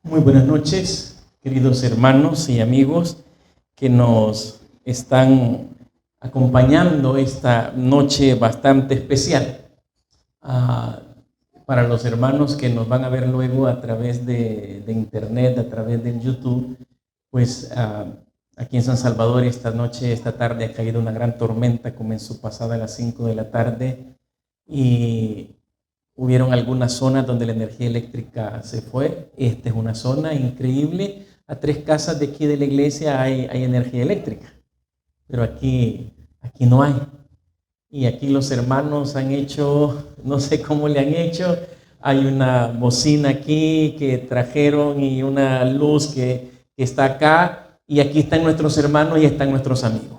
Muy buenas noches, queridos hermanos y amigos que nos están acompañando esta noche bastante especial. Para los hermanos que nos van a ver luego a través de internet, a través del YouTube, pues aquí en San Salvador esta tarde ha caído una gran tormenta, comenzó pasada a las 5 de la tarde y hubieron algunas zonas donde la energía eléctrica se fue. Esta es una zona increíble. A 3 casas de aquí de la iglesia hay energía eléctrica, pero aquí no hay. Y aquí los hermanos han hecho, no sé cómo le han hecho, hay una bocina aquí que trajeron y una luz que está acá, y aquí están nuestros hermanos y están nuestros amigos.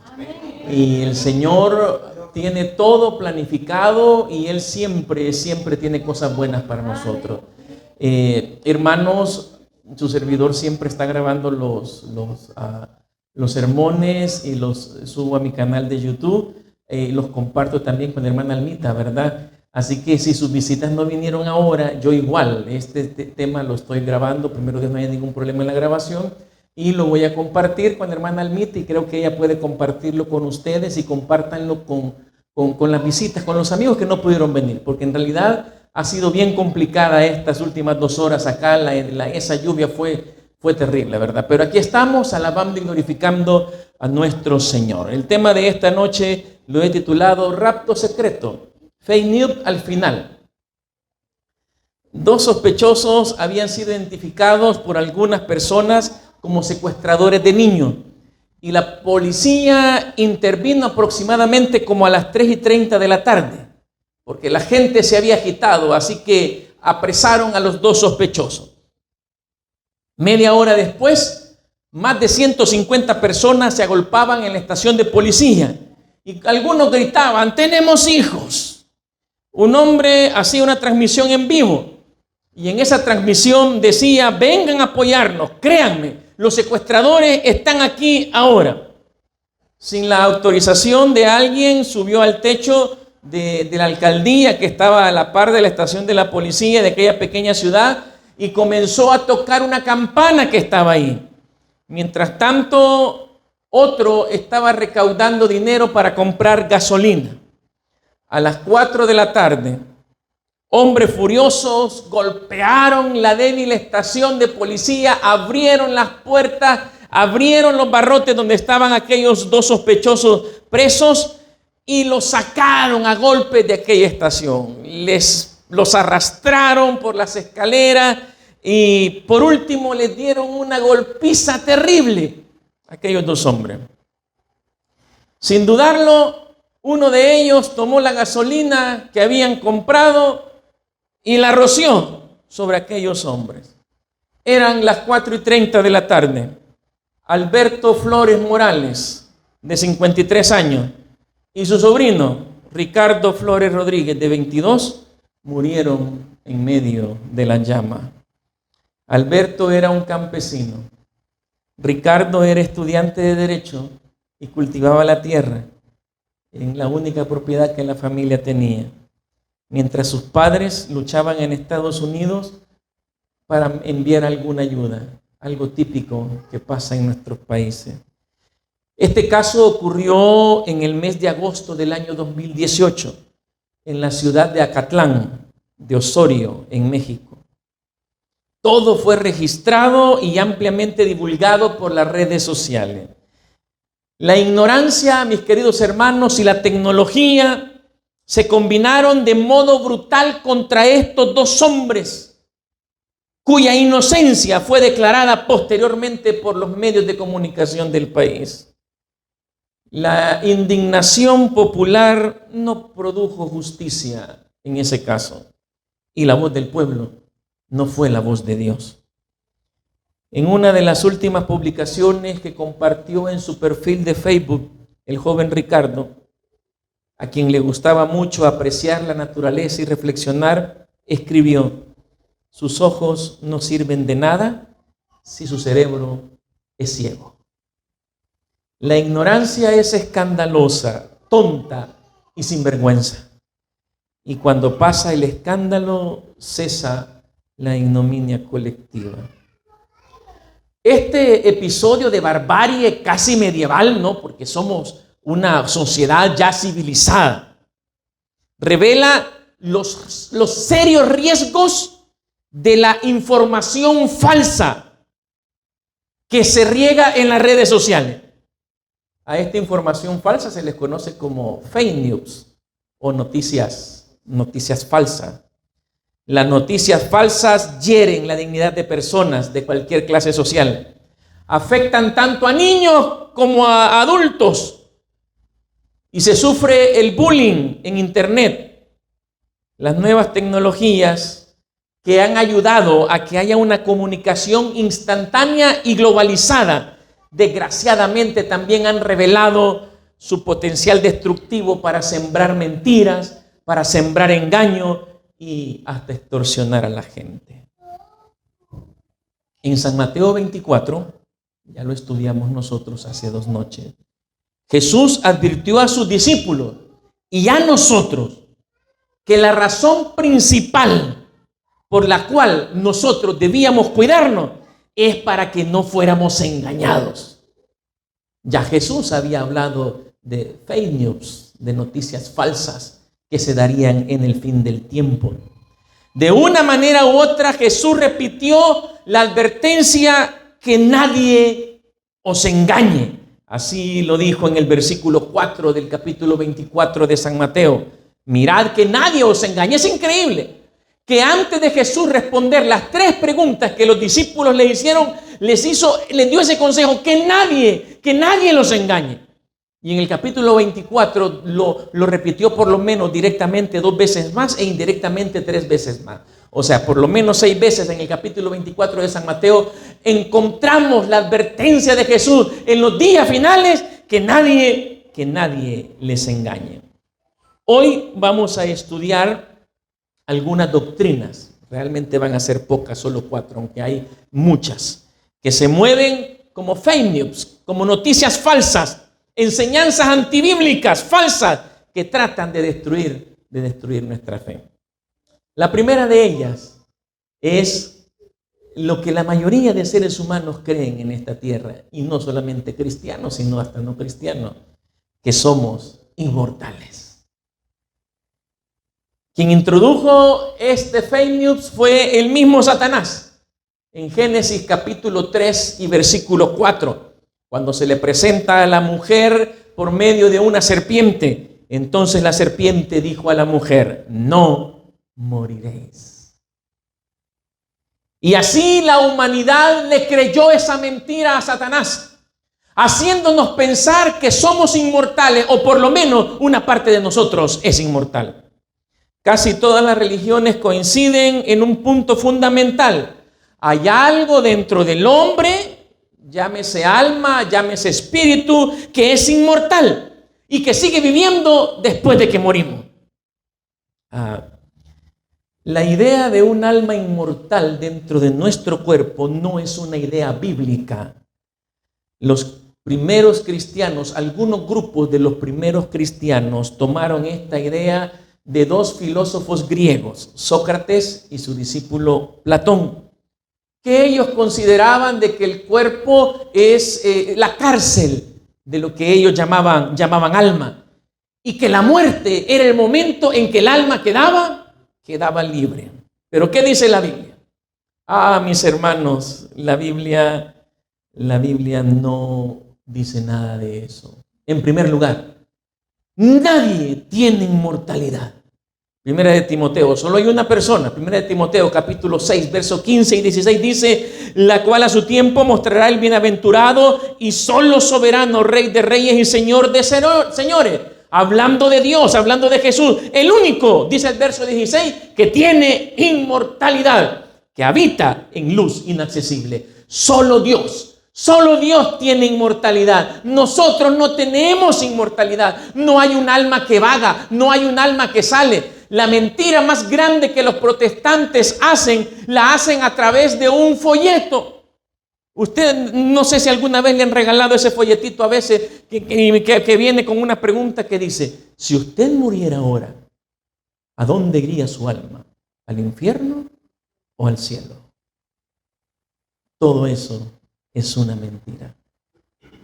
Y el Señor tiene todo planificado y Él siempre tiene cosas buenas para nosotros. Hermanos, su servidor siempre está grabando los sermones y los subo a mi canal de YouTube. Los comparto también con la hermana Almita, ¿verdad? Así que si sus visitas no vinieron ahora, yo igual, este tema lo estoy grabando, primero que no haya ningún problema en la grabación, y lo voy a compartir con la hermana Almita, y creo que ella puede compartirlo con ustedes, y compártanlo con las visitas, con los amigos que no pudieron venir, porque en realidad ha sido bien complicada estas últimas 2 horas acá, esa lluvia fue terrible, ¿verdad? Pero aquí estamos alabando y glorificando a nuestro Señor. El tema de esta noche lo he titulado Rapto Secreto, Fake News al final. 2 sospechosos habían sido identificados por algunas personas como secuestradores de niños, y la policía intervino aproximadamente como a las 3:30 de la tarde, porque la gente se había agitado, así que apresaron a los 2 sospechosos. Media hora después, más de 150 personas se agolpaban en la estación de policía y algunos gritaban: "¡Tenemos hijos!". Un hombre hacía una transmisión en vivo y en esa transmisión decía: "Vengan a apoyarnos, créanme, los secuestradores están aquí ahora". Sin la autorización de alguien, subió al techo de la alcaldía que estaba a la par de la estación de la policía de aquella pequeña ciudad y comenzó a tocar una campana que estaba ahí. Mientras tanto, otro estaba recaudando dinero para comprar gasolina. A las 4 de la tarde, hombres furiosos golpearon la débil estación de policía, abrieron las puertas, abrieron los barrotes donde estaban aquellos 2 sospechosos presos y los sacaron a golpes de aquella estación. Los arrastraron por las escaleras y por último les dieron una golpiza terrible a aquellos 2 hombres. Sin dudarlo, uno de ellos tomó la gasolina que habían comprado y la roció sobre aquellos hombres. Eran las 4:30 de la tarde. Alberto Flores Morales, de 53 años, y su sobrino, Ricardo Flores Rodríguez, de 22, murieron en medio de la llama. Alberto era un campesino. Ricardo era estudiante de Derecho y cultivaba la tierra en la única propiedad que la familia tenía, mientras sus padres luchaban en Estados Unidos para enviar alguna ayuda, algo típico que pasa en nuestros países. Este caso ocurrió en el mes de agosto del año 2018 en la ciudad de Acatlán, de Osorio, en México. Todo fue registrado y ampliamente divulgado por las redes sociales. La ignorancia, mis queridos hermanos, y la tecnología se combinaron de modo brutal contra estos 2 hombres, cuya inocencia fue declarada posteriormente por los medios de comunicación del país. La indignación popular no produjo justicia en ese caso, y la voz del pueblo no fue la voz de Dios. En una de las últimas publicaciones que compartió en su perfil de Facebook, el joven Ricardo, a quien le gustaba mucho apreciar la naturaleza y reflexionar, escribió: "Sus ojos no sirven de nada si su cerebro es ciego". La ignorancia es escandalosa, tonta y sinvergüenza. Y cuando pasa el escándalo, cesa la ignominia colectiva. Este episodio de barbarie casi medieval, ¿no? Porque somos una sociedad ya civilizada, revela los serios riesgos de la información falsa que se riega en las redes sociales. A esta información falsa se les conoce como fake news o noticias falsas. Las noticias falsas hieren la dignidad de personas de cualquier clase social. Afectan tanto a niños como a adultos. Y se sufre el bullying en Internet. Las nuevas tecnologías que han ayudado a que haya una comunicación instantánea y globalizada, desgraciadamente también han revelado su potencial destructivo para sembrar mentiras, para sembrar engaño y hasta extorsionar a la gente. En San Mateo 24, ya lo estudiamos nosotros hace 2 noches, Jesús advirtió a sus discípulos y a nosotros que la razón principal por la cual nosotros debíamos cuidarnos es para que no fuéramos engañados. Ya Jesús había hablado de fake news, de noticias falsas que se darían en el fin del tiempo. De una manera u otra, Jesús repitió la advertencia que nadie os engañe. Así lo dijo en el versículo 4 del capítulo 24 de San Mateo. Mirad que nadie os engañe. Es increíble que antes de Jesús responder las 3 preguntas que los discípulos le hicieron, les dio ese consejo, que nadie los engañe. Y en el capítulo 24 lo repitió por lo menos directamente 2 veces más e indirectamente 3 veces más. O sea, por lo menos 6 veces en el capítulo 24 de San Mateo encontramos la advertencia de Jesús en los días finales, que nadie les engañe. Hoy vamos a estudiar algunas doctrinas. Realmente van a ser pocas, solo 4, aunque hay muchas, que se mueven como fake news, como noticias falsas, enseñanzas antibíblicas falsas que tratan de destruir nuestra fe. La primera de ellas es lo que la mayoría de seres humanos creen en esta tierra, y no solamente cristianos, sino hasta no cristianos, que somos inmortales. Quien introdujo este fake news fue el mismo Satanás. En Génesis capítulo 3 y versículo 4. Cuando se le presenta a la mujer por medio de una serpiente, entonces la serpiente dijo a la mujer: no moriréis. Y así la humanidad le creyó esa mentira a Satanás, haciéndonos pensar que somos inmortales, o por lo menos una parte de nosotros es inmortal. Casi todas las religiones coinciden en un punto fundamental. Hay algo dentro del hombre, llámese alma, llámese espíritu, que es inmortal y que sigue viviendo después de que morimos. La idea de un alma inmortal dentro de nuestro cuerpo no es una idea bíblica. Los primeros cristianos, algunos grupos de los primeros cristianos tomaron esta idea de 2 filósofos griegos, Sócrates y su discípulo Platón, que ellos consideraban de que el cuerpo es la cárcel de lo que ellos llamaban alma, y que la muerte era el momento en que el alma quedaba libre. Pero ¿qué dice la Biblia? Mis hermanos, la Biblia no dice nada de eso. En primer lugar, nadie tiene inmortalidad. Primera de Timoteo, solo hay una persona. Primera de Timoteo, capítulo 6, versos 15 y 16 dice: la cual a su tiempo mostrará el bienaventurado y solo soberano, Rey de reyes y Señor de señores. Hablando de Dios, hablando de Jesús, el único, dice el verso 16, que tiene inmortalidad, que habita en luz inaccesible. Solo Dios tiene inmortalidad. Nosotros no tenemos inmortalidad. No hay un alma que vaga, no hay un alma que sale. La mentira más grande que los protestantes hacen, la hacen a través de un folleto. Usted, no sé si alguna vez le han regalado ese folletito a veces que viene con una pregunta que dice: si usted muriera ahora, ¿a dónde iría su alma? ¿Al infierno o al cielo? Todo eso es una mentira.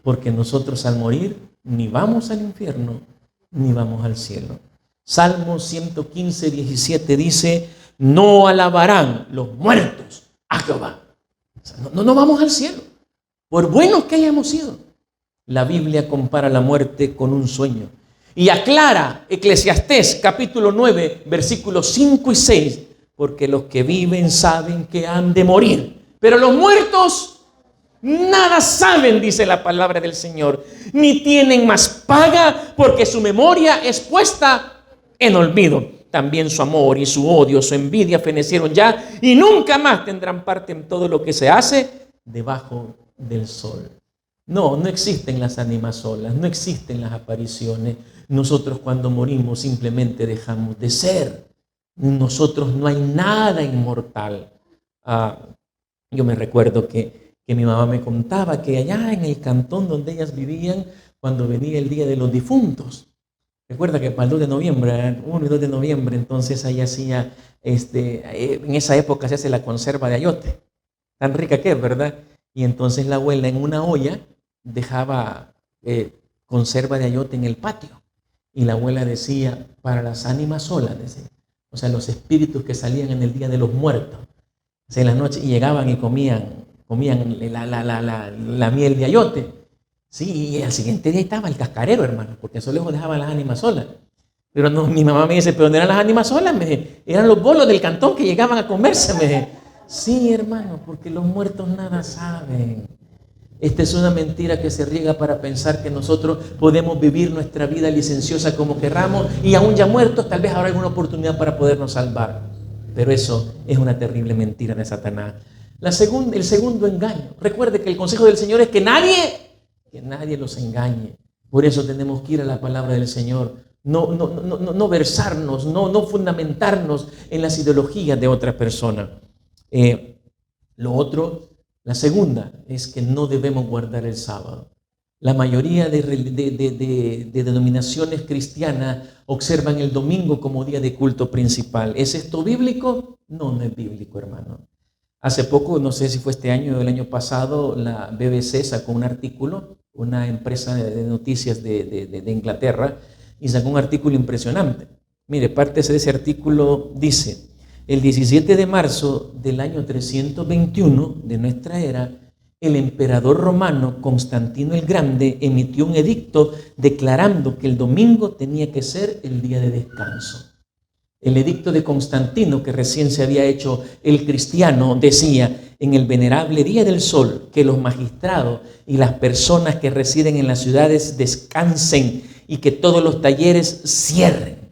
Porque nosotros al morir ni vamos al infierno ni vamos al cielo. Salmo 115, 17 dice: no alabarán los muertos a Jehová. O sea, no vamos al cielo, por buenos que hayamos sido. La Biblia compara la muerte con un sueño y aclara, Eclesiastés capítulo 9, versículos 5 y 6, porque los que viven saben que han de morir, pero los muertos nada saben, dice la palabra del Señor, ni tienen más paga, porque su memoria es puesta en olvido. También su amor y su odio, su envidia fenecieron ya, y nunca más tendrán parte en todo lo que se hace debajo del sol. No existen las ánimas solas, no existen las apariciones. Nosotros cuando morimos simplemente dejamos de ser. Nosotros no hay nada inmortal. Yo me recuerdo que mi mamá me contaba que allá en el cantón donde ellas vivían, cuando venía el Día de los Difuntos, recuerda que para el 2 de noviembre, 1 y 2 de noviembre, entonces ahí hacía, en esa época se hace la conserva de ayote, tan rica que es, ¿verdad? Y entonces la abuela en una olla dejaba conserva de ayote en el patio. Y la abuela decía, para las ánimas solas, decía, o sea, los espíritus que salían en el Día de los Muertos, o sea, en la noche, y llegaban y comían la miel de ayote. Sí, y al siguiente día estaba el cascarero, hermano, porque eso lejos dejaban las ánimas solas. Pero no, mi mamá me dice, pero no eran las ánimas solas, eran los bolos del cantón que llegaban a comerse. Sí, hermano, porque los muertos nada saben. Esta es una mentira que se riega para pensar que nosotros podemos vivir nuestra vida licenciosa como querramos y aún ya muertos tal vez habrá alguna oportunidad para podernos salvar. Pero eso es una terrible mentira de Satanás. El segundo engaño. Recuerde que el consejo del Señor es que nadie los engañe. Por eso tenemos que ir a la palabra del Señor. No versarnos, no fundamentarnos en las ideologías de otra persona. La segunda es que no debemos guardar el sábado. La mayoría de denominaciones cristianas observan el domingo como día de culto principal. ¿Es esto bíblico? No es bíblico, hermano. Hace poco, no sé si fue este año o el año pasado, la BBC sacó un artículo, una empresa de noticias de Inglaterra, y sacó un artículo impresionante. Mire, parte de ese artículo dice: el 17 de marzo del año 321 de nuestra era, el emperador romano Constantino el Grande emitió un edicto declarando que el domingo tenía que ser el día de descanso. El edicto de Constantino, que recién se había hecho el cristiano, decía: en el venerable día del sol, que los magistrados y las personas que residen en las ciudades descansen y que todos los talleres cierren.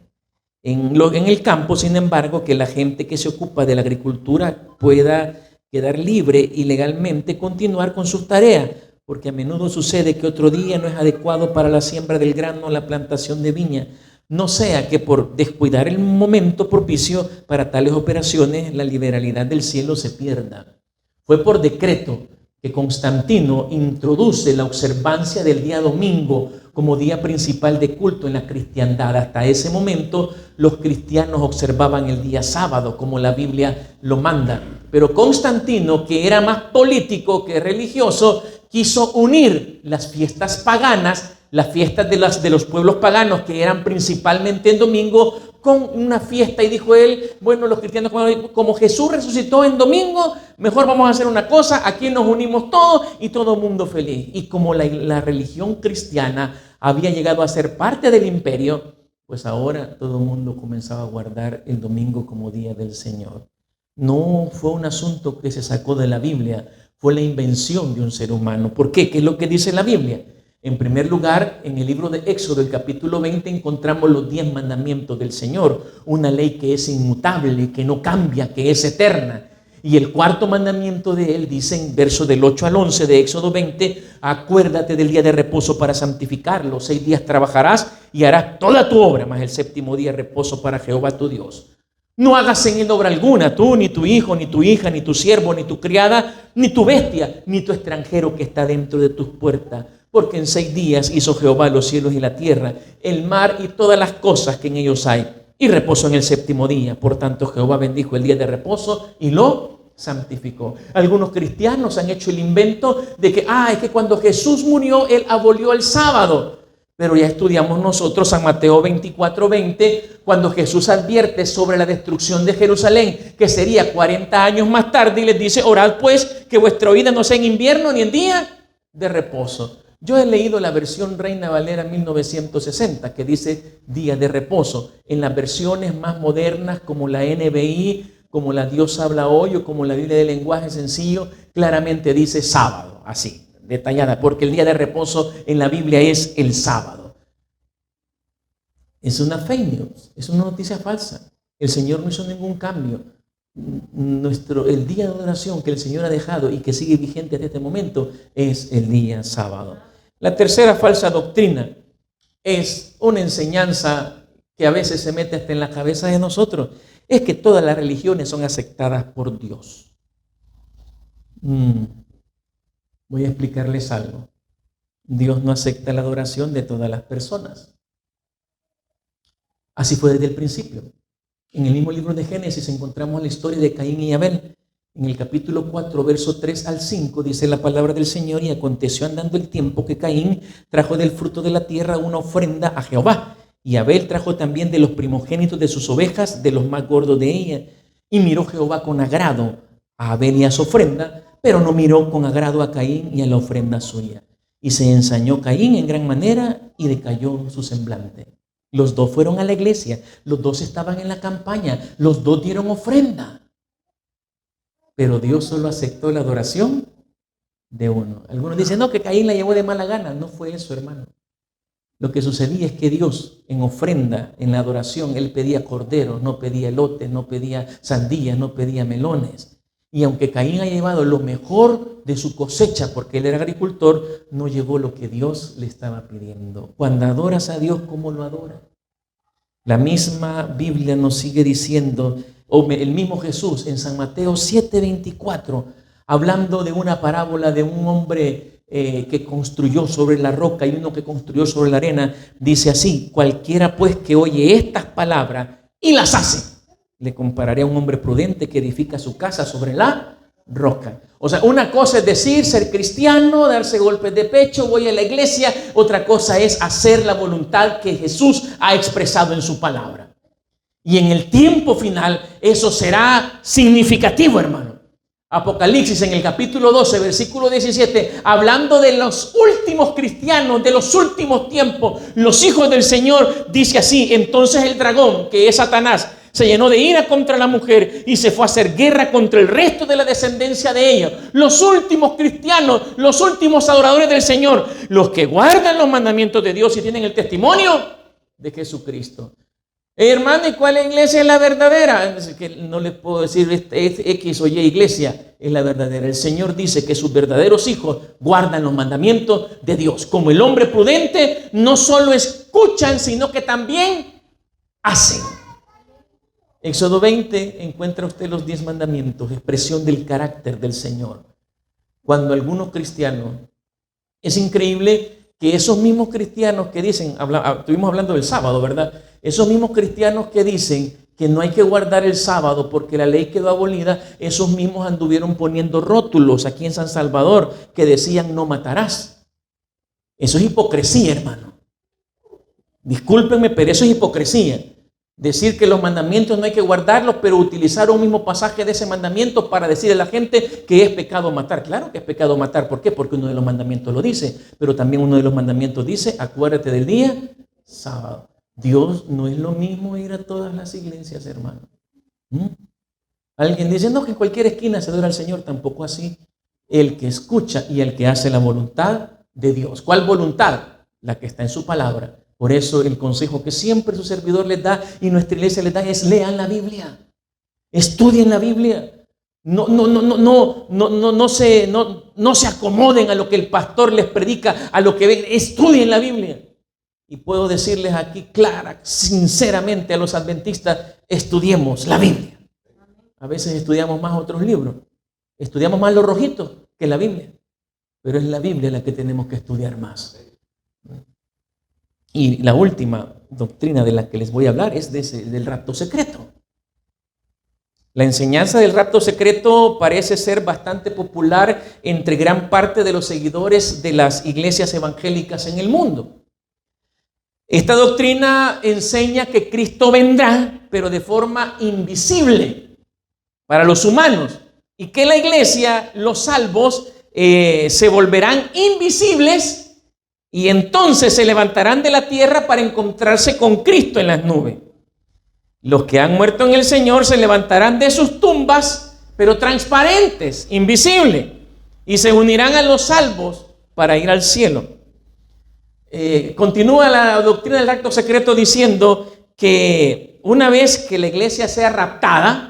En el campo, sin embargo, que la gente que se ocupa de la agricultura pueda quedar libre y legalmente continuar con sus tareas, porque a menudo sucede que otro día no es adecuado para la siembra del grano o la plantación de viña. No sea que por descuidar el momento propicio para tales operaciones, la liberalidad del cielo se pierda. Fue por decreto que Constantino introduce la observancia del día domingo como día principal de culto en la cristiandad. Hasta ese momento los cristianos observaban el día sábado como la Biblia lo manda. Pero Constantino, que era más político que religioso, quiso unir las fiestas paganas, las fiestas de los pueblos paganos que eran principalmente en domingo, con una fiesta, y dijo él: bueno, los cristianos, como Jesús resucitó en domingo, mejor vamos a hacer una cosa, aquí nos unimos todos y todo el mundo feliz. Y como la religión cristiana había llegado a ser parte del imperio, pues ahora todo el mundo comenzaba a guardar el domingo como día del Señor. No fue un asunto que se sacó de la Biblia, fue la invención de un ser humano. ¿Por qué? ¿Qué es lo que dice la Biblia? En primer lugar, en el libro de Éxodo, el capítulo 20, encontramos los 10 mandamientos del Señor, una ley que es inmutable, que no cambia, que es eterna. Y el cuarto mandamiento de él dice en versos del 8 al 11 de Éxodo 20: acuérdate del día de reposo para santificarlo. 6 días trabajarás y harás toda tu obra, mas el séptimo día reposo para Jehová tu Dios. No hagas en él obra alguna, tú, ni tu hijo, ni tu hija, ni tu siervo, ni tu criada, ni tu bestia, ni tu extranjero que está dentro de tus puertas. Porque en 6 días hizo Jehová los cielos y la tierra, el mar y todas las cosas que en ellos hay, y reposó en el séptimo día. Por tanto, Jehová bendijo el día de reposo y lo santificó. Algunos cristianos han hecho el invento de que, es que cuando Jesús murió, Él abolió el sábado. Pero ya estudiamos nosotros San Mateo 24:20, cuando Jesús advierte sobre la destrucción de Jerusalén, que sería 40 años más tarde, y les dice: orad pues que vuestra oída no sea en invierno ni en día de reposo. Yo he leído la versión Reina Valera 1960, que dice día de reposo. En las versiones más modernas, como la NBI, como la Dios habla hoy, o como la Biblia de lenguaje sencillo, claramente dice sábado, así, detallada, porque el día de reposo en la Biblia es el sábado. Es una fake news, es una noticia falsa. El Señor no hizo ningún cambio. El día de adoración que el Señor ha dejado y que sigue vigente hasta este momento es el día sábado. La tercera falsa doctrina es una enseñanza que a veces se mete hasta en la cabeza de nosotros. Es que todas las religiones son aceptadas por Dios. Voy a explicarles algo. Dios no acepta la adoración de todas las personas. Así fue desde el principio. En el mismo libro de Génesis encontramos la historia de Caín y Abel. En el capítulo 4, verso 3 al 5, dice la palabra del Señor: y aconteció andando el tiempo que Caín trajo del fruto de la tierra una ofrenda a Jehová. Y Abel trajo también de los primogénitos de sus ovejas, de los más gordos de ella. Y miró Jehová con agrado a Abel y a su ofrenda, pero no miró con agrado a Caín y a la ofrenda suya. Y se ensañó Caín en gran manera y decayó su semblante. Los dos fueron a la iglesia, los dos estaban en la campaña, los dos dieron ofrenda. Pero Dios solo aceptó la adoración de uno. Algunos dicen, no, que Caín la llevó de mala gana. No fue eso, hermano. Lo que sucedía es que Dios, en ofrenda, en la adoración, Él pedía corderos, no pedía elotes, no pedía sandías, no pedía melones. Y aunque Caín ha llevado lo mejor de su cosecha, porque él era agricultor, no llevó lo que Dios le estaba pidiendo. Cuando adoras a Dios, ¿cómo lo adoras? La misma Biblia nos sigue diciendo, o el mismo Jesús en San Mateo 7:24, hablando de una parábola de un hombre que construyó sobre la roca y uno que construyó sobre la arena, dice así: cualquiera pues que oye estas palabras y las hace, le compararé a un hombre prudente que edifica su casa sobre la roca. O sea, una cosa es decir, ser cristiano, darse golpes de pecho, voy a la iglesia. Otra cosa es hacer la voluntad que Jesús ha expresado en su palabra. Y en el tiempo final eso será significativo, hermano. Apocalipsis en el capítulo 12, versículo 17, hablando de los últimos cristianos, de los últimos tiempos, los hijos del Señor, dice así: entonces el dragón, que es Satanás, se llenó de ira contra la mujer y se fue a hacer guerra contra el resto de la descendencia de ella. Los últimos cristianos, los últimos adoradores del Señor, los que guardan los mandamientos de Dios y tienen el testimonio de Jesucristo. Hermano, ¿y cuál iglesia es la verdadera? Es que no les puedo decir X o Y iglesia es la verdadera. El Señor dice que sus verdaderos hijos guardan los mandamientos de Dios. Como el hombre prudente, no solo escuchan, sino que también hacen. Éxodo 20 encuentra usted los 10 mandamientos, expresión del carácter del Señor. Cuando algunos cristianos, es increíble que esos mismos cristianos que dicen, estuvimos hablando del sábado, ¿verdad? Esos mismos cristianos que dicen que no hay que guardar el sábado porque la ley quedó abolida, esos mismos anduvieron poniendo rótulos aquí en San Salvador que decían no matarás. Eso es hipocresía, hermano. Discúlpenme, pero eso es hipocresía. Decir que los mandamientos no hay que guardarlos, pero utilizar un mismo pasaje de ese mandamiento para decirle a la gente que es pecado matar. Claro que es pecado matar. ¿Por qué? Porque uno de los mandamientos lo dice. Pero también uno de los mandamientos dice, acuérdate del día sábado. Dios no es lo mismo ir a todas las iglesias, hermano. Alguien dice, no, que en cualquier esquina se adora al Señor. Tampoco así. El que escucha y el que hace la voluntad de Dios. ¿Cuál voluntad? La que está en su palabra. Por eso el consejo que siempre su servidor les da y nuestra iglesia les da es: lean la Biblia, estudien la Biblia, no se acomoden a lo que el pastor les predica, a lo que ven, estudien la Biblia. Y puedo decirles aquí clara, sinceramente a los adventistas: estudiemos la Biblia. A veces estudiamos más otros libros, estudiamos más los rojitos que la Biblia, pero es la Biblia la que tenemos que estudiar más. Y la última doctrina de la que les voy a hablar es del rapto secreto. La enseñanza del rapto secreto parece ser bastante popular entre gran parte de los seguidores de las iglesias evangélicas en el mundo. Esta doctrina enseña que Cristo vendrá, pero de forma invisible para los humanos, y que la iglesia, los salvos, se volverán invisibles y entonces se levantarán de la tierra para encontrarse con Cristo en las nubes. Los que han muerto en el Señor se levantarán de sus tumbas, pero transparentes, invisibles, y se unirán a los salvos para ir al cielo. Continúa la doctrina del rapto secreto diciendo que una vez que la iglesia sea raptada,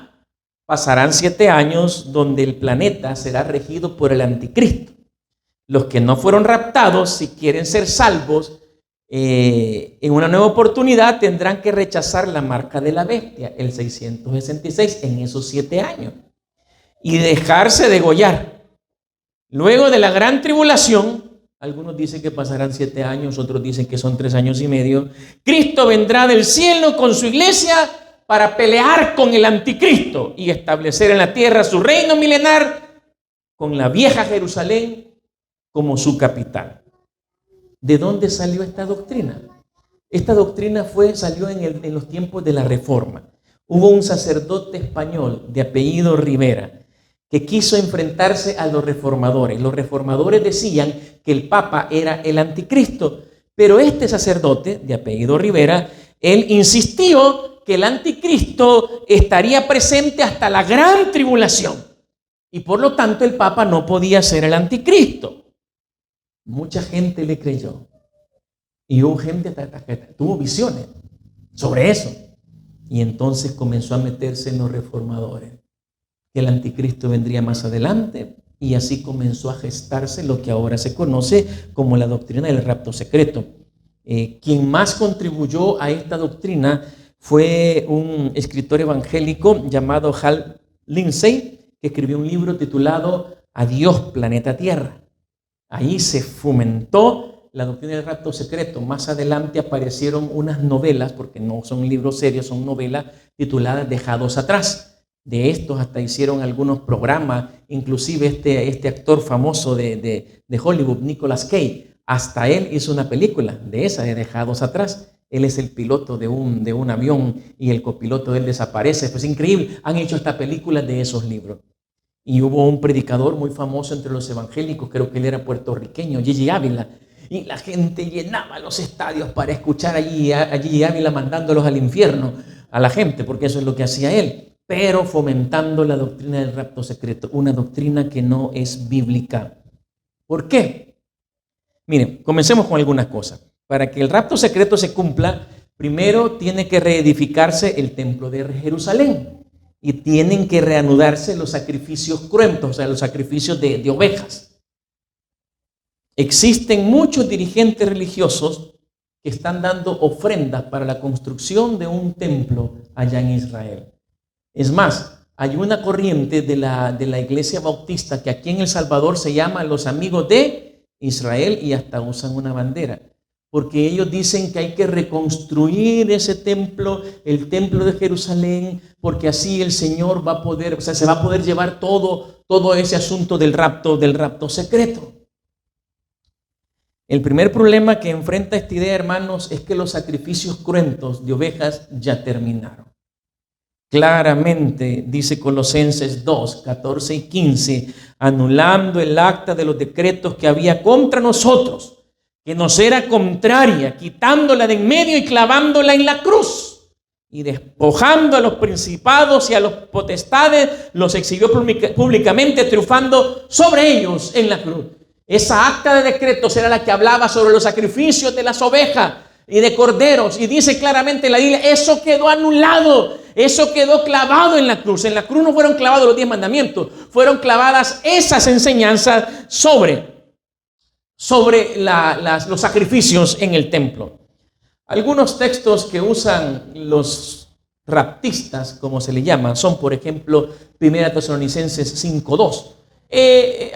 pasarán 7 años donde el planeta será regido por el anticristo. Los que no fueron raptados, si quieren ser salvos, en una nueva oportunidad tendrán que rechazar la marca de la bestia, el 666, en esos 7 años, y dejarse degollar. Luego de la gran tribulación, algunos dicen que pasarán 7 años, otros dicen que son 3 años y medio, Cristo vendrá del cielo con su iglesia para pelear con el anticristo y establecer en la tierra su reino milenar con la vieja Jerusalén como su capital. ¿De dónde salió esta doctrina? Esta doctrina salió en los tiempos de la Reforma. Hubo un sacerdote español de apellido Rivera que quiso enfrentarse a los reformadores. Los reformadores decían que el Papa era el anticristo, pero este sacerdote de apellido Rivera, él insistió que el anticristo estaría presente hasta la gran tribulación y por lo tanto el Papa no podía ser el anticristo. Mucha gente le creyó y hubo gente que tuvo visiones sobre eso, y entonces comenzó a meterse en los reformadores. El anticristo vendría más adelante y así comenzó a gestarse lo que ahora se conoce como la doctrina del rapto secreto. Quien más contribuyó a esta doctrina fue un escritor evangélico llamado Hal Lindsey, que escribió un libro titulado Adiós, planeta Tierra. Ahí se fomentó la doctrina del rapto secreto. Más adelante aparecieron unas novelas, porque no son libros serios, son novelas tituladas Dejados atrás. De estos hasta hicieron algunos programas, inclusive este actor famoso de Hollywood, Nicolas Cage, hasta él hizo una película de esa, de Dejados atrás. Él es el piloto de un avión y el copiloto de él desaparece. Pues increíble, han hecho esta película de esos libros. Y hubo un predicador muy famoso entre los evangélicos, creo que él era puertorriqueño, Gigi Ávila, y la gente llenaba los estadios para escuchar a Gigi Ávila mandándolos al infierno a la gente, porque eso es lo que hacía él, pero fomentando la doctrina del rapto secreto, una doctrina que no es bíblica. ¿Por qué? Miren, comencemos con algunas cosas. Para que el rapto secreto se cumpla, primero tiene que reedificarse el templo de Jerusalén. Y tienen que reanudarse los sacrificios cruentos, o sea, los sacrificios de ovejas. Existen muchos dirigentes religiosos que están dando ofrendas para la construcción de un templo allá en Israel. Es más, hay una corriente de la iglesia bautista que aquí en El Salvador se llama los amigos de Israel y hasta usan una bandera. Porque ellos dicen que hay que reconstruir ese templo, el templo de Jerusalén, porque así el Señor va a poder, o sea, se va a poder llevar todo ese asunto del rapto secreto. El primer problema que enfrenta esta idea, hermanos, es que los sacrificios cruentos de ovejas ya terminaron. Claramente dice Colosenses 2, 14 y 15, anulando el acta de los decretos que había contra nosotros, que nos era contraria, quitándola de en medio y clavándola en la cruz, y despojando a los principados y a los potestades, los exhibió públicamente, triunfando sobre ellos en la cruz. Esa acta de decretos era la que hablaba sobre los sacrificios de las ovejas y de corderos, y dice claramente la Biblia, eso quedó anulado, eso quedó clavado en la cruz. En la cruz no fueron clavados los 10 mandamientos, fueron clavadas esas enseñanzas sobre los sacrificios en el templo. Algunos textos que usan los raptistas, como se le llama, son por ejemplo 1 Tesalonicenses 5:2.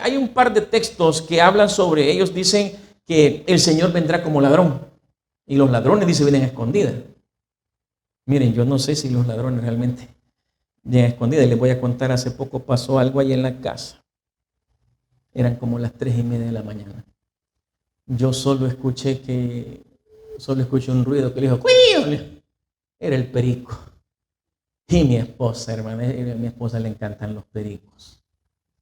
Hay un par de textos que hablan sobre ellos, dicen que el Señor vendrá como ladrón y los ladrones, dice, vienen a escondidas. Miren, yo no sé si los ladrones realmente bien escondida. Y les voy a contar, hace poco pasó algo ahí en la casa. Eran como las 3:30 de la mañana. Yo solo escuché un ruido que le dijo, ¡cuío! Era el perico. Y mi esposa, hermano, a mi esposa le encantan los pericos.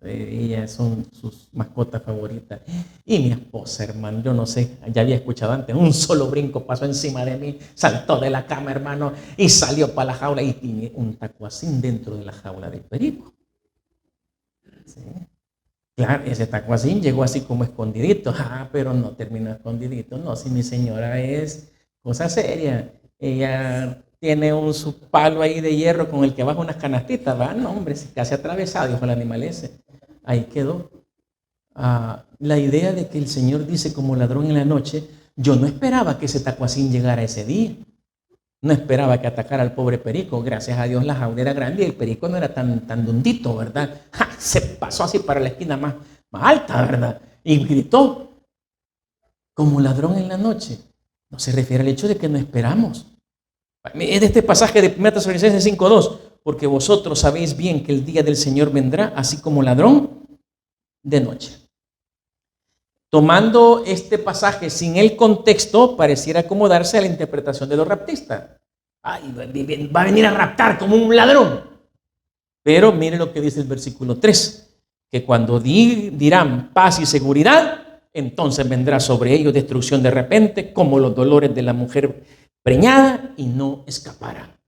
Ellas son sus mascotas favoritas. Y mi esposa, hermano, yo no sé, ya había escuchado antes, un solo brinco pasó encima de mí, saltó de la cama, hermano, y salió para la jaula y tiene un tacuacín dentro de la jaula del perico. ¿Sí? Claro, ese tacuacín llegó así como escondidito, pero no terminó escondidito. No, si mi señora es cosa seria, ella tiene su palo ahí de hierro con el que baja unas canastitas, va, no, hombre, casi atravesado, dijo el animal ese. Ahí quedó. La idea de que el Señor dice como ladrón en la noche, yo no esperaba que ese tacuacín llegara ese día. No esperaba que atacara al pobre perico. Gracias a Dios la jaula era grande y el perico no era tan dundito, ¿verdad? Se pasó así para la esquina más alta, ¿verdad? Y gritó como ladrón en la noche. No se refiere al hecho de que no esperamos. Es de este pasaje de 1 Tesalonicenses 5:2, porque vosotros sabéis bien que el día del Señor vendrá así como ladrón de noche. Tomando este pasaje sin el contexto, pareciera acomodarse a la interpretación de los raptistas. Ay, va a venir a raptar como un ladrón. Pero mire lo que dice el versículo 3, que cuando dirán paz y seguridad, entonces vendrá sobre ellos destrucción de repente, como los dolores de la mujer preñada, y no escapará.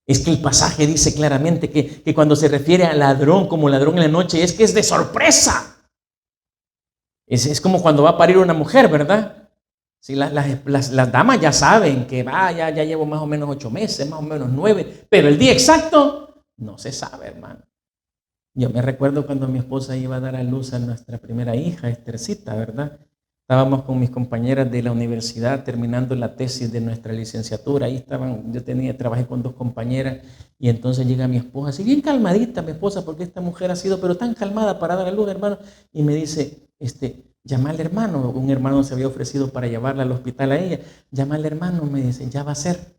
Es que el pasaje dice claramente que cuando se refiere a ladrón como ladrón en la noche, es que es de sorpresa. Es como cuando va a parir una mujer, ¿verdad? Si las damas ya saben que ya llevo más o menos 8 meses, más o menos 9, pero el día exacto no se sabe, hermano. Yo me recuerdo cuando mi esposa iba a dar a luz a nuestra primera hija, Esthercita, ¿verdad? Estábamos con mis compañeras de la universidad terminando la tesis de nuestra licenciatura. Ahí estaban, trabajé con 2 compañeras y entonces llega mi esposa, así bien calmadita mi esposa, porque esta mujer ha sido pero tan calmada para dar a luz, hermano, y me dice, llama al hermano. Un hermano se había ofrecido para llevarla al hospital a ella. Llama al hermano, me dice, ya va a ser.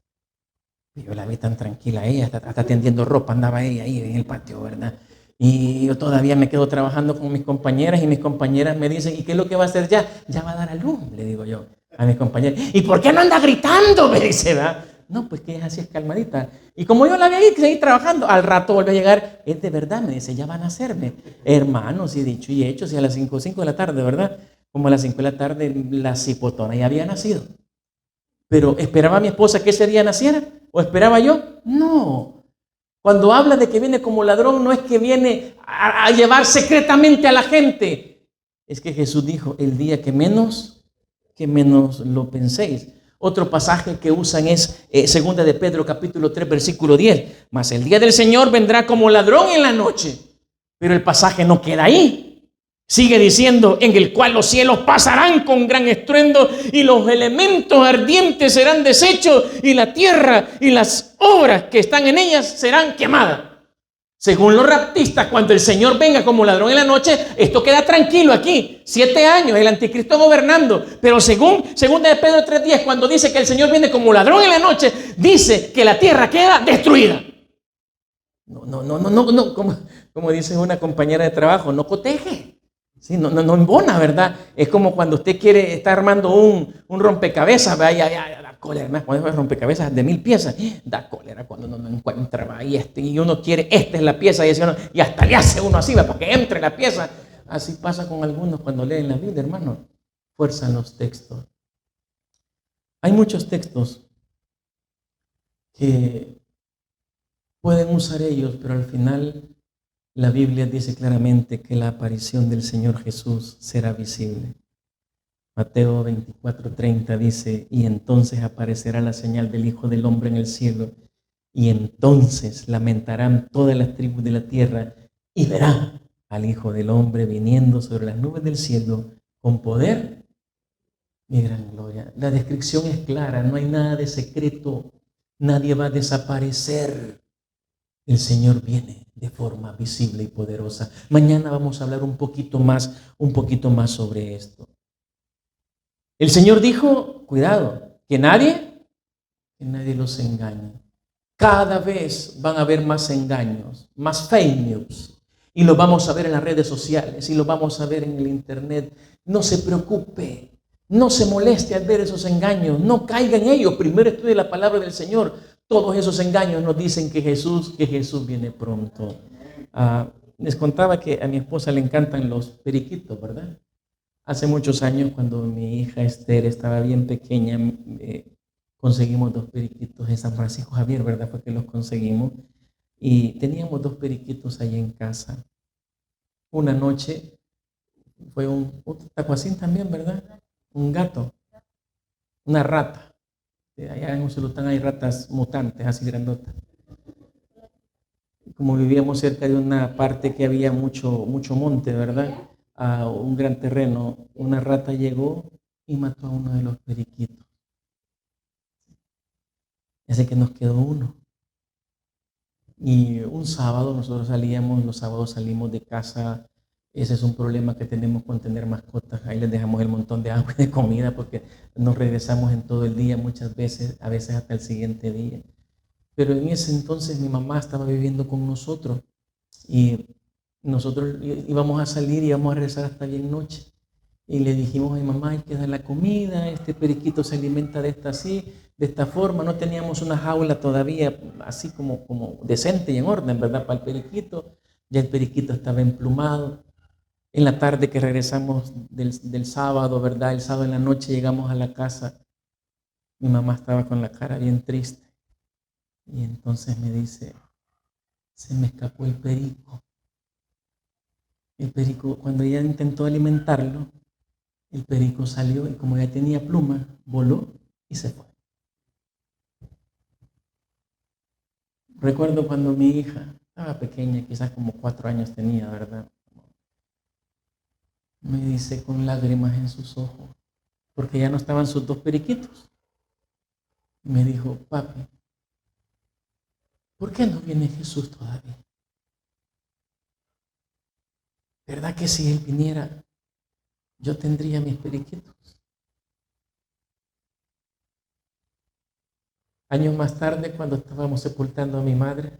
Y yo la vi tan tranquila, ella está tendiendo ropa, andaba ella ahí en el patio, ¿verdad? Y yo todavía me quedo trabajando con mis compañeras y mis compañeras me dicen, ¿y qué es lo que va a hacer ya? Ya va a dar a luz, le digo yo a mis compañeras. ¿Y por qué no anda gritando? Me dice, ¿verdad? No, pues que es así, es calmadita. Y como yo la vi ahí, seguí trabajando, al rato vuelve a llegar, es de verdad, me dice, ya van a hacerme. Hermanos, y dicho y hecho, si a las 5 de la tarde, ¿verdad? Como a las 5 de la tarde, la cipotona ya había nacido. Pero ¿esperaba mi esposa que ese día naciera? ¿O esperaba yo? No. Cuando habla de que viene como ladrón, no es que viene a llevar secretamente a la gente. Es que Jesús dijo, el día que menos lo penséis. Otro pasaje que usan es 2 de Pedro capítulo 3 versículo 10. Mas el día del Señor vendrá como ladrón en la noche. Pero el pasaje no queda ahí. Sigue diciendo, en el cual los cielos pasarán con gran estruendo y los elementos ardientes serán deshechos y la tierra y las obras que están en ellas serán quemadas. Según los raptistas, cuando el Señor venga como ladrón en la noche, esto queda tranquilo aquí. 7 años, el anticristo gobernando. Pero según de Pedro 3:10, cuando dice que el Señor viene como ladrón en la noche, dice que la tierra queda destruida. No, como dice una compañera de trabajo, no coteje. Sí, no embona, ¿verdad? Es como cuando usted está armando un rompecabezas, ¿verdad? Ya da cólera, ¿verdad? Cuando es rompecabezas de 1000 piezas, da cólera cuando uno no encuentra, ¿verdad? Y uno quiere, esta es la pieza, y hasta le hace uno así, ¿verdad? Para que entre la pieza. Así pasa con algunos cuando leen la Biblia, hermano. Fuerzan los textos. Hay muchos textos que pueden usar ellos, pero al final la Biblia dice claramente que la aparición del Señor Jesús será visible. Mateo 24:30 dice, y entonces aparecerá la señal del Hijo del Hombre en el cielo, y entonces lamentarán todas las tribus de la tierra, y verán al Hijo del Hombre viniendo sobre las nubes del cielo con poder y gran gloria. La descripción es clara, no hay nada de secreto, nadie va a desaparecer. El Señor viene de forma visible y poderosa. Mañana vamos a hablar un poquito más sobre esto. El Señor dijo, cuidado, que nadie los engañe. Cada vez van a haber más engaños, más fake news. Y lo vamos a ver en las redes sociales y lo vamos a ver en el internet. No se preocupe, no se moleste al ver esos engaños, no caiga en ellos. Primero estudie la palabra del Señor. Todos esos engaños nos dicen que Jesús viene pronto. Les contaba que a mi esposa le encantan los periquitos, ¿verdad? Hace muchos años, cuando mi hija Esther estaba bien pequeña, conseguimos 2 periquitos en San Francisco Javier, ¿verdad? Fue que los conseguimos. Y teníamos 2 periquitos ahí en casa. Una noche fue un tacuacín también, ¿verdad? Un gato, una rata. Allá en Usulután hay ratas mutantes, así grandotas. Como vivíamos cerca de una parte que había mucho monte, ¿verdad? A un gran terreno, una rata llegó y mató a uno de los periquitos. Así que nos quedó uno. Y un sábado nosotros los sábados salimos de casa. Ese es un problema que tenemos con tener mascotas. Ahí les dejamos el montón de agua y de comida porque nos regresamos en todo el día muchas veces, a veces hasta el siguiente día. Pero en ese entonces mi mamá estaba viviendo con nosotros y nosotros íbamos a salir y íbamos a regresar hasta bien noche. Y le dijimos a mi mamá, hay que dar la comida, este periquito se alimenta de esta forma. No teníamos una jaula todavía así como decente y en orden, ¿verdad? Para el periquito. Ya el periquito estaba emplumado. En la tarde que regresamos del sábado, ¿verdad? El sábado en la noche llegamos a la casa. Mi mamá estaba con la cara bien triste. Y entonces me dice, se me escapó el perico. El perico, cuando ella intentó alimentarlo, el perico salió y como ya tenía pluma, voló y se fue. Recuerdo cuando mi hija estaba pequeña, quizás como 4 años tenía, ¿verdad? Me dice con lágrimas en sus ojos, porque ya no estaban sus 2 periquitos. Me dijo, papi, ¿por qué no viene Jesús todavía? ¿Verdad que si Él viniera, yo tendría mis periquitos? Años más tarde, cuando estábamos sepultando a mi madre,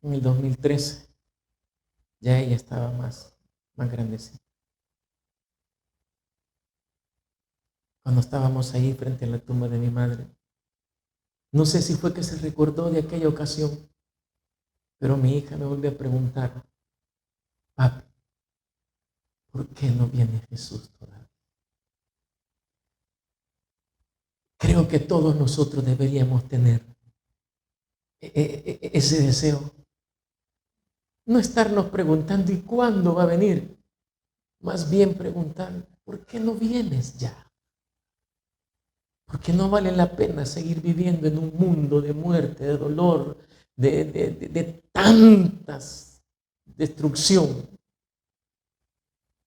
en el 2013, ya ella estaba más grandecita. Cuando estábamos ahí frente a la tumba de mi madre, no sé si fue que se recordó de aquella ocasión, pero mi hija me volvió a preguntar, papi, ¿por qué no viene Jesús todavía? Creo que todos nosotros deberíamos tener ese deseo. No estarnos preguntando ¿y cuándo va a venir? Más bien preguntar, ¿por qué no vienes ya? Porque no vale la pena seguir viviendo en un mundo de muerte, de dolor, de tantas destrucción.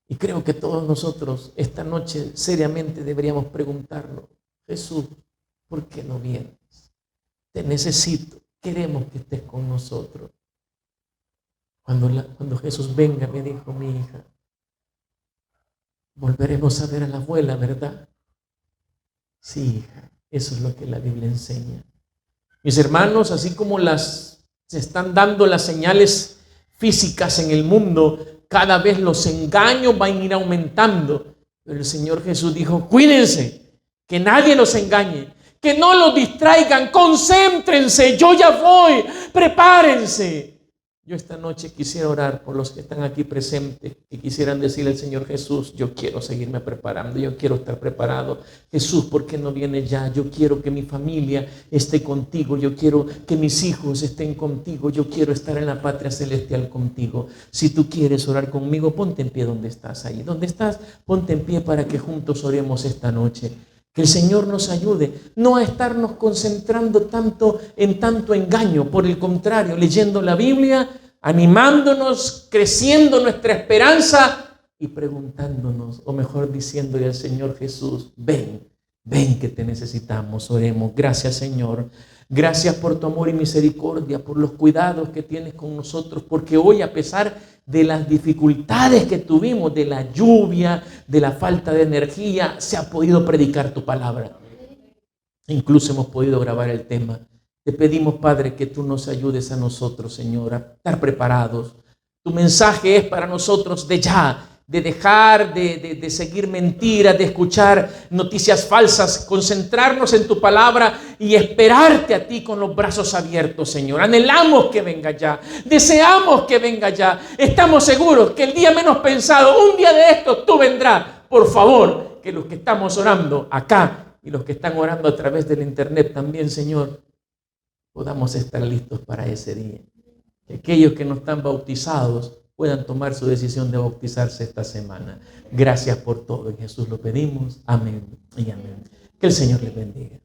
Y creo que todos nosotros esta noche seriamente deberíamos preguntarnos, Jesús, ¿por qué no vienes? Te necesito, queremos que estés con nosotros. Cuando Jesús venga, me dijo mi hija, volveremos a ver a la abuela, ¿verdad? Sí, hija, eso es lo que la Biblia enseña. Mis hermanos, así como se están dando las señales físicas en el mundo, cada vez los engaños van a ir aumentando. Pero el Señor Jesús dijo, cuídense, que nadie los engañe, que no los distraigan, concéntrense, yo ya voy, prepárense. Yo esta noche quisiera orar por los que están aquí presentes, que quisieran decirle al Señor Jesús, yo quiero seguirme preparando, yo quiero estar preparado. Jesús, ¿por qué no vienes ya? Yo quiero que mi familia esté contigo, yo quiero que mis hijos estén contigo, yo quiero estar en la patria celestial contigo. Si tú quieres orar conmigo, ponte en pie donde estás ahí. Donde estás, ponte en pie para que juntos oremos esta noche. Que el Señor nos ayude, no a estarnos concentrando tanto engaño, por el contrario, leyendo la Biblia, animándonos, creciendo nuestra esperanza y preguntándonos, o mejor diciéndole al Señor Jesús, ven que te necesitamos, oremos. Gracias, Señor. Gracias por tu amor y misericordia, por los cuidados que tienes con nosotros, porque hoy, a pesar de las dificultades que tuvimos, de la lluvia, de la falta de energía, se ha podido predicar tu palabra. Incluso hemos podido grabar el tema. Te pedimos, Padre, que tú nos ayudes a nosotros, Señor, a estar preparados. Tu mensaje es para nosotros de ya, de dejar de seguir mentiras, de escuchar noticias falsas, concentrarnos en tu palabra y esperarte a ti con los brazos abiertos, Señor. Anhelamos que venga ya, deseamos que venga ya. Estamos seguros que el día menos pensado, un día de estos, tú vendrás. Por favor, que los que estamos orando acá y los que están orando a través del internet también, Señor, podamos estar listos para ese día. Que aquellos que no están bautizados puedan tomar su decisión de bautizarse esta semana. Gracias por todo. En Jesús lo pedimos. Amén y amén. Que el Señor les bendiga.